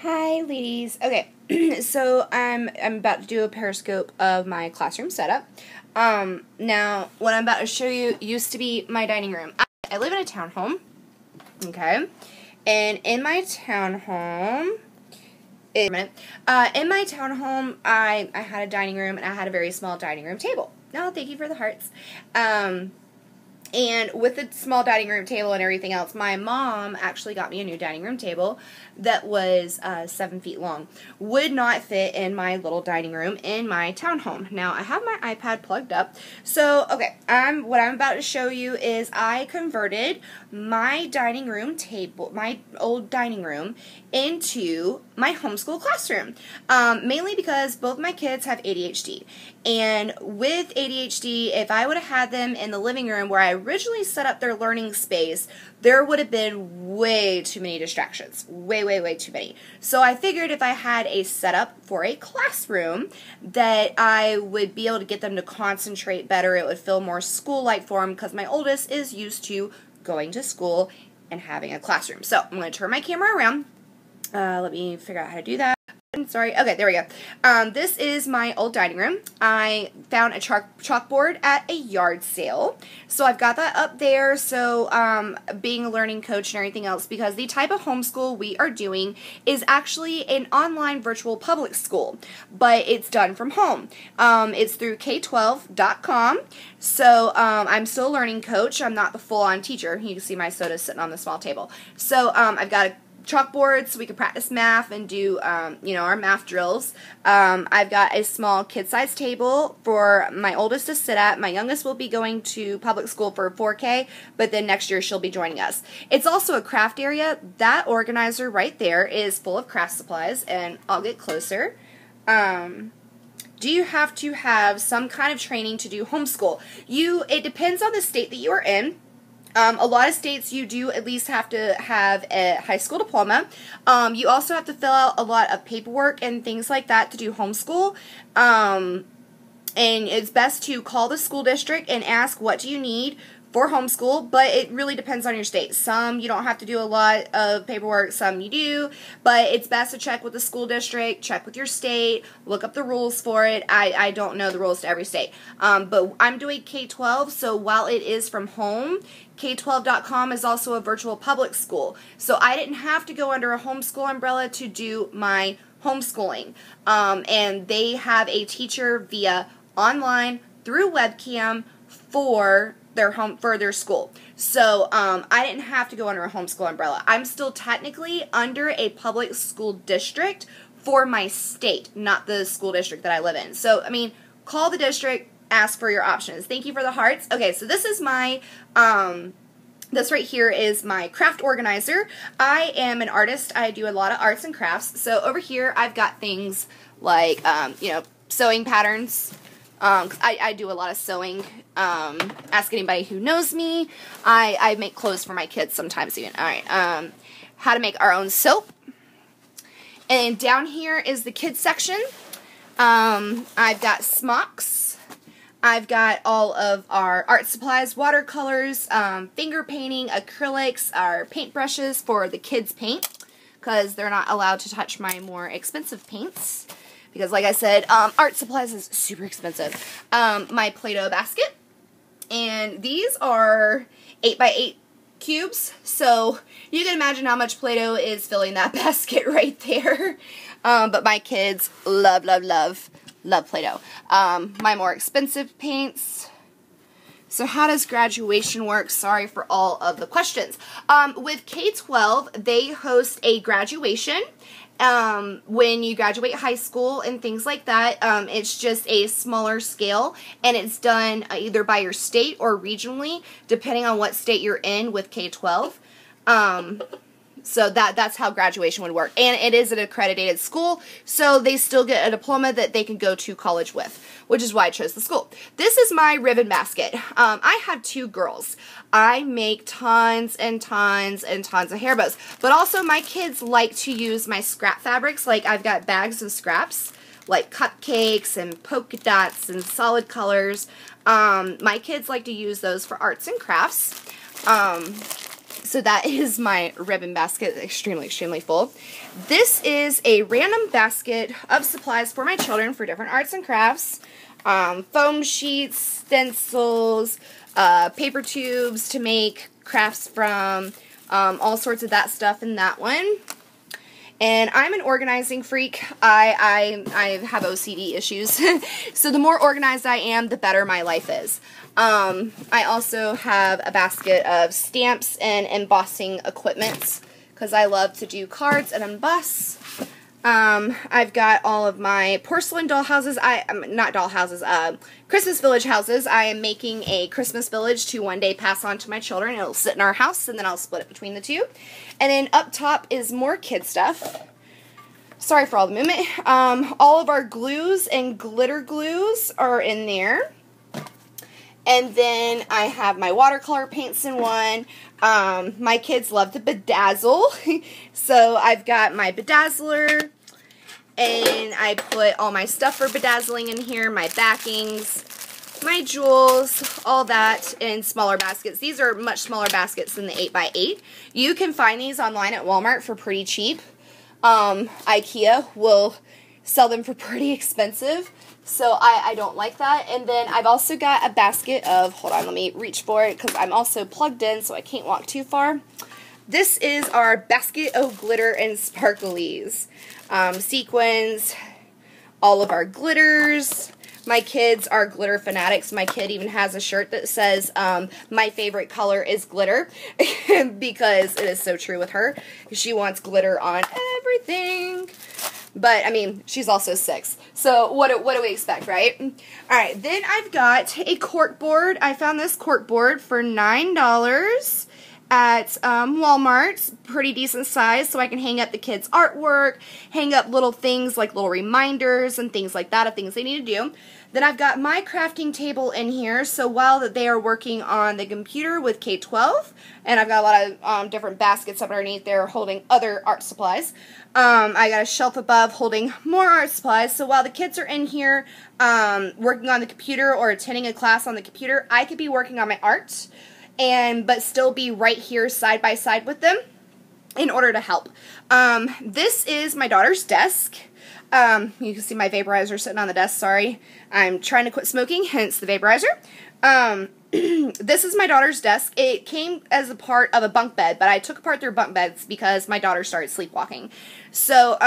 Hi, ladies. Okay, so I'm about to do a periscope of my classroom setup. Now, what I'm about to show you used to be my dining room. I live in a townhome, okay, and in my townhome, I had a dining room, and I had a very small dining room table. Oh, thank you for the hearts. And with the small dining room table and everything else, my mom actually got me a new dining room table that was 7 feet long. Would not fit in my little dining room in my townhome. Now, I have my iPad plugged up. So, okay, what I'm about to show you is I converted my dining room table, my old dining room, into my homeschool classroom. Mainly because both my kids have ADHD. And with ADHD, if I would have had them in the living room where I originally set up their learning space, there would have been way too many distractions. Way too many. So I figured if I had a setup for a classroom that I would be able to get them to concentrate better. It would feel more school-like for them because my oldest is used to going to school and having a classroom. So I'm going to turn my camera around. Let me figure out how to do that. Sorry. Okay, there we go. This is my old dining room. I found a chalkboard at a yard sale. So I've got that up there. So being a learning coach and everything else, because the type of homeschool we are doing is actually an online virtual public school, but it's done from home. It's through k12.com. So I'm still a learning coach. I'm not the full-on teacher. You can see my soda sitting on the small table. So I've got a chalkboard so we can practice math and do, our math drills. I've got a small kid-sized table for my oldest to sit at. My youngest will be going to public school for 4K, but then next year she'll be joining us. It's also a craft area. That organizer right there is full of craft supplies, and I'll get closer. Do you have to have some kind of training to do homeschool? It depends on the state that you are in. A lot of states you do at least have to have a high school diploma. You also have to fill out a lot of paperwork and things like that to do homeschool. And it's best to call the school district and ask what do you need for homeschool, but it really depends on your state. Some you don't have to do a lot of paperwork, some you do, but it's best to check with the school district, check with your state, look up the rules for it. I don't know the rules to every state, but I'm doing K-12, so while it is from home, K12.com is also a virtual public school, so I didn't have to go under a homeschool umbrella to do my homeschooling, and they have a teacher via online through webcam for their school. So I didn't have to go under a homeschool umbrella. I'm still technically under a public school district for my state, not the school district that I live in. So, I mean, call the district, ask for your options. Thank you for the hearts. Okay, so this is my, this right here is my craft organizer. I am an artist. I do a lot of arts and crafts. So over here I've got things like, sewing patterns. I do a lot of sewing. Ask anybody who knows me. I make clothes for my kids sometimes even. Alright, how to make our own soap. And down here is the kids section. I've got smocks. I've got all of our art supplies, watercolors, finger painting, acrylics, our paintbrushes for the kids paint, because they're not allowed to touch my more expensive paints. Because, like I said, art supplies is super expensive. My Play-Doh basket. And these are 8x8 cubes. So, you can imagine how much Play-Doh is filling that basket right there. But my kids love Play-Doh. My more expensive paints. So, how does graduation work? Sorry for all of the questions. With K-12, they host a graduation. When you graduate high school and things like that, it's just a smaller scale, and it's done either by your state or regionally, depending on what state you're in with K-12. So that's how graduation would work. And it is an accredited school, so they still get a diploma that they can go to college with, which is why I chose the school. This is my ribbon basket. I have 2 girls. I make tons and tons and tons of hair bows. But also my kids like to use my scrap fabrics. Like I've got bags of scraps, like cupcakes and polka dots and solid colors. My kids like to use those for arts and crafts. So that is my ribbon basket, extremely, extremely full. This is a random basket of supplies for my children for different arts and crafts. Foam sheets, stencils, paper tubes to make crafts from, all sorts of that stuff in that one. And I'm an organizing freak. I have OCD issues. So the more organized I am, the better my life is. I also have a basket of stamps and embossing equipment because I love to do cards and emboss. I've got all of my porcelain dollhouses. Not dollhouses, Christmas village houses. I am making a Christmas village to one day pass on to my children. It'll sit in our house, and then I'll split it between the two. And then up top is more kid stuff. Sorry for all the movement. All of our glues and glitter glues are in there. And then I have my watercolor paints in one. My kids love to bedazzle. So I've got my bedazzler. And I put all my stuff for bedazzling in here. My backings, my jewels, all that in smaller baskets. These are much smaller baskets than the 8x8. You can find these online at Walmart for pretty cheap. IKEA will sell them for pretty expensive. So I don't like that. And then I've also got a basket of, hold on, let me reach for it because I'm also plugged in so I can't walk too far. This is our basket of glitter and sparklies. Sequins, all of our glitters. My kids are glitter fanatics. My kid even has a shirt that says, my favorite color is glitter, because it is so true with her. She wants glitter on everything. But, I mean, she's also 6. So, what do we expect, right? Alright, then I've got a cork board. I found this cork board for $9 at Walmart. Pretty decent size, so I can hang up the kids' artwork, hang up little things like little reminders and things like that of things they need to do. Then I've got my crafting table in here, so while they are working on the computer with K-12, and I've got a lot of different baskets up underneath there holding other art supplies, I got a shelf above holding more art supplies, so while the kids are in here working on the computer or attending a class on the computer, I could be working on my art, but still be right here side by side with them in order to help. This is my daughter's desk. You can see my vaporizer sitting on the desk, sorry. I'm trying to quit smoking, hence the vaporizer. This is my daughter's desk. It came as a part of a bunk bed, but I took apart their bunk beds because my daughter started sleepwalking. So,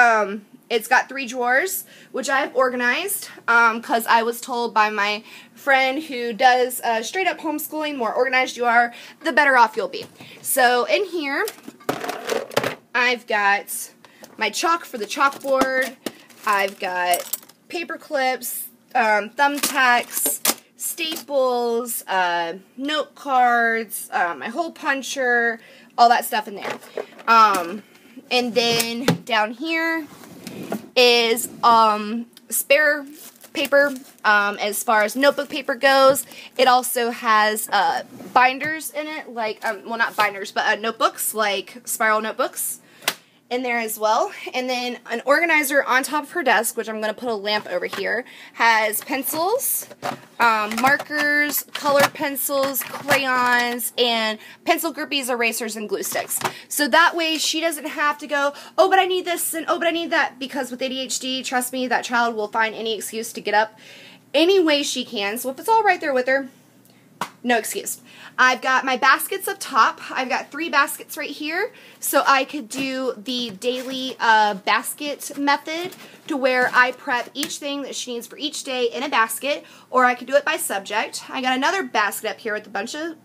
it's got 3 drawers, which I have organized, because I was told by my friend who does straight up homeschooling, the more organized you are, the better off you'll be. So, in here, I've got my chalk for the chalkboard. I've got paper clips, thumbtacks, staples, note cards, my hole puncher, all that stuff in there. And then down here is spare paper as far as notebook paper goes. It also has binders in it, like, well, not binders, but notebooks, like spiral notebooks in there as well. And then an organizer on top of her desk, which I'm going to put a lamp over here, has pencils, markers, colored pencils, crayons, and pencil grippies, erasers, and glue sticks. So that way she doesn't have to go, oh, but I need this, and oh, but I need that, because with ADHD, trust me, that child will find any excuse to get up any way she can. So if it's all right there with her, no excuse. I've got my baskets up top. I've got 3 baskets right here, so I could do the daily basket method to where I prep each thing that she needs for each day in a basket, or I could do it by subject. I got another basket up here with a bunch of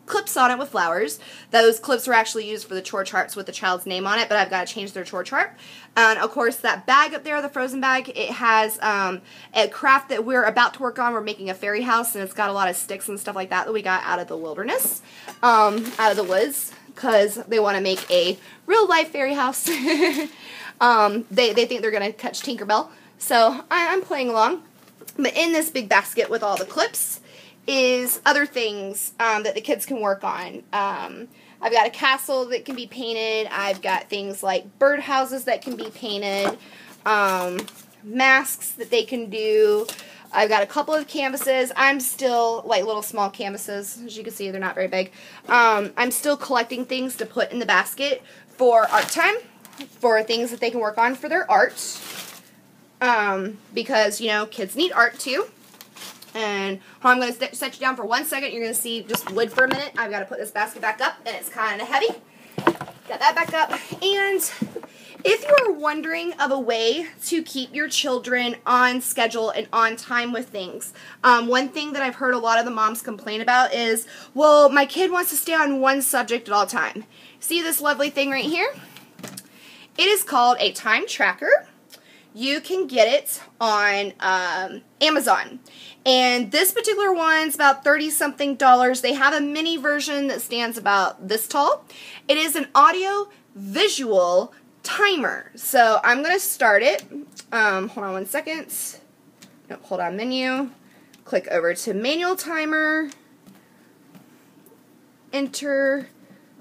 clips on it with flowers. Those clips were actually used for the chore charts with the child's name on it, but I've got to change their chore chart. And of course, that bag up there, the frozen bag, it has a craft that we're about to work on. We're making a fairy house, and it's got a lot of sticks and stuff like that that we got out of the wilderness, out of the woods, because they want to make a real-life fairy house. They think they're going to catch Tinkerbell, so I'm playing along. But in this big basket with all the clips is other things that the kids can work on. I've got a castle that can be painted. I've got things like birdhouses that can be painted, masks that they can do, I've got a couple of canvases. I'm still, like little small canvases. As you can see, they're not very big. I'm still collecting things to put in the basket for art time, for things that they can work on for their art. Because, you know, kids need art too. And I'm going to set you down for 1 second. You're going to see just wood for a minute. I've got to put this basket back up, and it's kind of heavy. Got that back up. And if you're wondering of a way to keep your children on schedule and on time with things, one thing that I've heard a lot of the moms complain about is, well, my kid wants to stay on one subject at all time. See this lovely thing right here? It is called a time tracker. You can get it on Amazon. And this particular one's about $30-something. They have a mini version that stands about this tall. It is an audio-visual timer. So I'm going to start it. Hold on 1 second. Nope, hold on, menu. Click over to manual timer. Enter.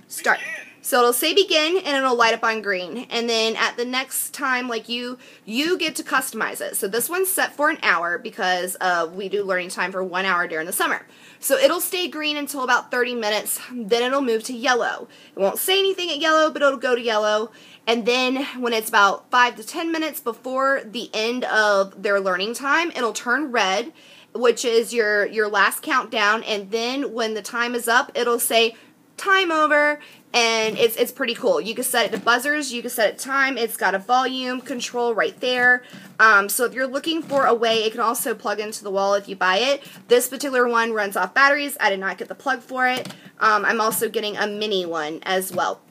Start. So it'll say begin, and it'll light up on green. And then at the next time, like you get to customize it. So this one's set for an hour because we do learning time for 1 hour during the summer. So it'll stay green until about 30 minutes. Then it'll move to yellow. It won't say anything at yellow, but it'll go to yellow. And then when it's about 5 to 10 minutes before the end of their learning time, it'll turn red, which is your last countdown. And then when the time is up, it'll say time over. And it's pretty cool. You can set it to buzzers, you can set it to time, it's got a volume control right there. So if you're looking for a way, it can also plug into the wall if you buy it. This particular one runs off batteries. I did not get the plug for it. I'm also getting a mini one as well.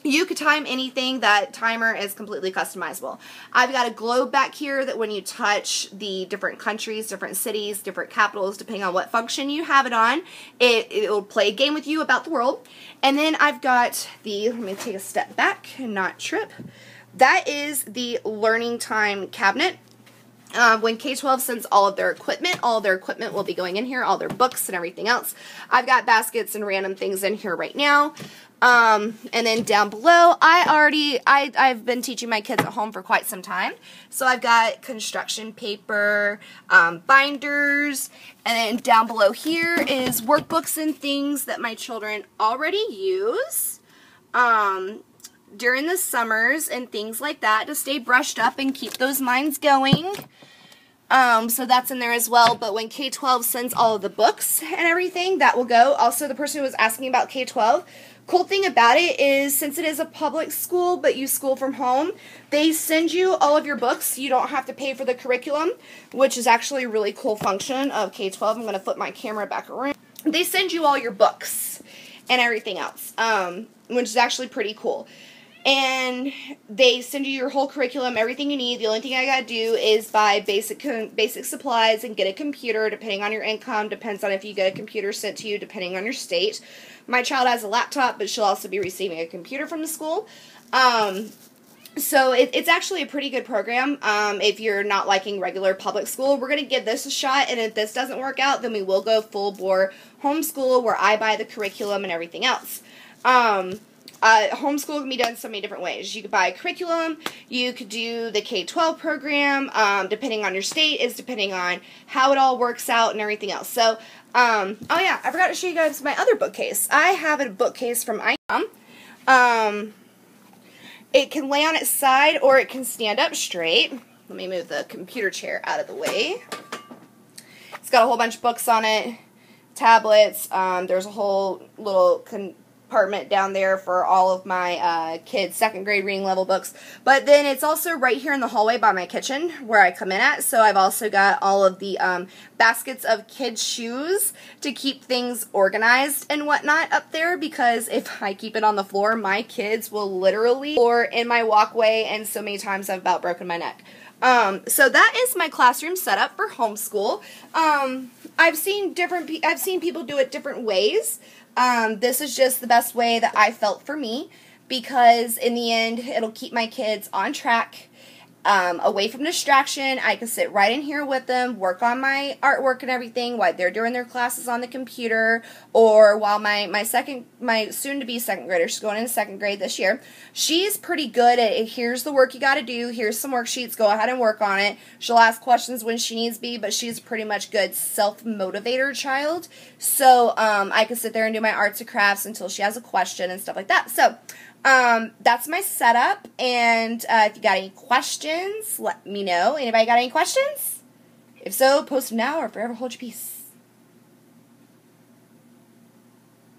You could time anything. That timer is completely customizable. I've got a globe back here that when you touch the different countries, different cities, different capitals, depending on what function you have it on, it will play a game with you about the world. And then I've got let me take a step back and not trip. That is the learning time cabinet. When K-12 sends all of their equipment will be going in here, all their books and everything else. I've got baskets and random things in here right now. And then down below, I've been teaching my kids at home for quite some time. So I've got construction paper, binders, and then down below here is workbooks and things that my children already use during the summers and things like that to stay brushed up and keep those minds going. So that's in there as well. But when K-12 sends all of the books and everything, that will go. Also, the person who was asking about K-12, cool thing about it is since it is a public school, but you school from home, they send you all of your books. You don't have to pay for the curriculum, which is actually a really cool function of K-12. I'm going to flip my camera back around. They send you all your books and everything else, which is actually pretty cool. And they send you your whole curriculum, everything you need. The only thing I gotta do is buy basic supplies and get a computer, depending on your income. Depends on if you get a computer sent to you, depending on your state. My child has a laptop, but she'll also be receiving a computer from the school. So it's actually a pretty good program. If you're not liking regular public school, we're gonna give this a shot. And if this doesn't work out, then we will go full bore homeschool, where I buy the curriculum and everything else. Homeschool can be done so many different ways. You could buy a curriculum, you could do the K-12 program, depending on your state, is depending on how it all works out and everything else. So, oh yeah, I forgot to show you guys my other bookcase. I have a bookcase from ICOM. It can lay on its side or it can stand up straight. Let me move the computer chair out of the way. It's got a whole bunch of books on it, tablets, there's a whole little compartment down there for all of my kids' second grade reading level books. But then it's also right here in the hallway by my kitchen where I come in at. So I've also got all of the baskets of kids' shoes to keep things organized and whatnot up there, because if I keep it on the floor, my kids will literally or in my walkway, and so many times I've about broken my neck. So that is my classroom setup for homeschool. I've seen people do it different ways. This is just the best way that I felt for me, because in the end, it'll keep my kids on track, away from distraction. I can sit right in here with them, work on my artwork and everything while they're doing their classes on the computer, or while my soon-to-be second grader, she's going into second grade this year, she's pretty good at, here's the work you got to do, here's some worksheets, go ahead and work on it. She'll ask questions when she needs to be, but she's a pretty much good self-motivator child. So I can sit there and do my arts and crafts until she has a question and stuff like that. So that's my setup, and if you got any questions, let me know. Anybody got any questions? If so, post them now or forever hold your peace.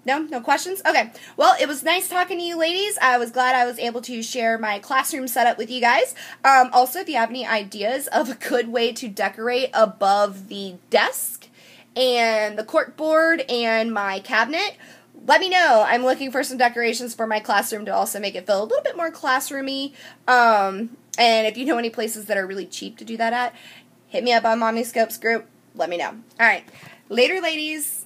No? No questions? Okay. Well, it was nice talking to you ladies. I was glad I was able to share my classroom setup with you guys. Also, if you have any ideas of a good way to decorate above the desk and the cork board and my cabinet, let me know. I'm looking for some decorations for my classroom to also make it feel a little bit more classroomy. And if you know any places that are really cheap to do that at, hit me up on Mommy Scopes group. Let me know. All right. Later, ladies.